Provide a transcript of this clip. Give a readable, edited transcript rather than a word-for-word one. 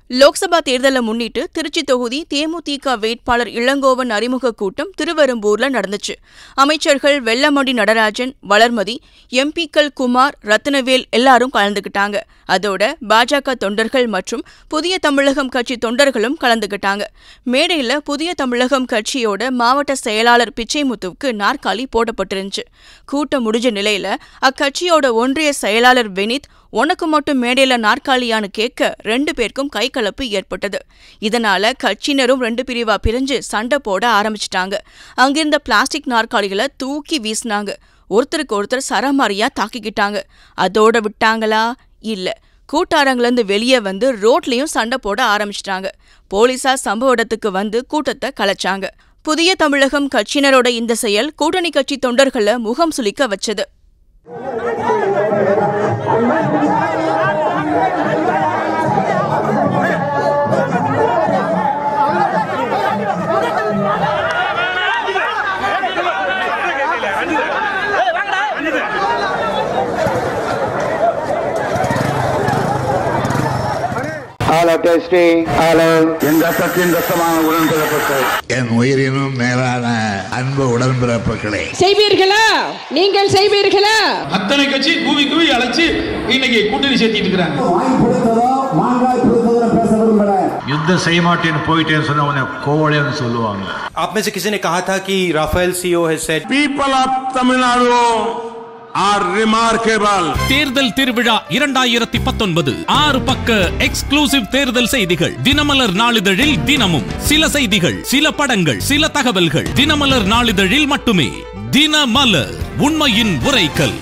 லோக்சபா தேர்தலை முன்னிட்டு திருச்சி தொகுதி தேமுதிக வேட்பாளர் இளங்கோவன் அறிமுக கூட்டம் திருவெரும்பூர்ல நடந்துச்சு. அமைச்சர்கள் வெல்லமண்டி நடராஜன், வளர்மதி, எம்பிக்கள் குமார், ரத்னவேல் எல்லாரும் கலந்துக்கிட்டாங்க. அதோட பாஜக தொண்டர்கள் மற்றும் புதிய தமிழகம் கட்சி தொண்டர்களும் கலந்துக்கிட்டாங்க. மேடையில புதிய தமிழகம் கட்சியோட மாவட்ட செயலாளர் பிச்சைமுத்துவுக்கு நாற்காலி போடப்பட்டிருந்துச்சு. கூட்டம் முடிஞ்ச நிலையில அக்கட்சியோட ஒன்றிய செயலாளர் வினித், உனக்கு மட்டும் மேடையில நாற்காலியான்னு கேட்க 2 பேருக்கும் கைகலப்பு ஏற்பட்டது. இதனால கட்சியினரும் 2 பிரிவா பிரிஞ்சு சண்டை போட ஆரம்பிச்சிட்டாங்க. அங்கிருந்த பிளாஸ்டிக் நாற்காலிகளை தூக்கி வீசினாங்க. ஒருத்தருக்கு ஒருத்தர் சரமாரியா தாக்கிக்கிட்டாங்க. அதோட விட்டாங்களா? இல்ல, கூட்டாரங்கிலிருந்து வெளியே வந்து ரோட்லயும் சண்டை போட ஆரம்பிச்சிட்டாங்க. போலீசார் சம்பவ இடத்துக்கு வந்து கூட்டத்தை கலைச்சாங்க. புதிய தமிழகம் கட்சியினரோட இந்த செயல் கூட்டணி கட்சி தொண்டர்களை முகம் சுளிக்க வச்சது. என் உயிரினும் மேலான அன்பு உடன்பிறப்புகளே, செய்வீர்களா? நீங்கள் செய்வீர்களா? அத்தனை கட்சி கூவி கூவி அழைச்சு இன்னைக்கு கூட்டணி சேர்த்திட்டு இருக்காங்க. யுத்தம் செய்ய மாட்டேன்னு போயிட்டேன்னு சொன்ன கோவலைன்னு சொல்லுவாங்க. आप में से किसी ने कहा था कि Rafale CEO has said People of Tamil Nadu are remarkable. தேர்தல் திருவிழா 2019 6 பக்க எக்ஸ்க்ளூசிவ் தேர்தல் செய்திகள். தினமலர் நாளிதழில் தினமும் சில செய்திகள், சில படங்கள், சில தகவல்கள். தினமலர் நாளிதழில் மட்டுமே. தினமலர், உண்மையின் உரைக்கல்.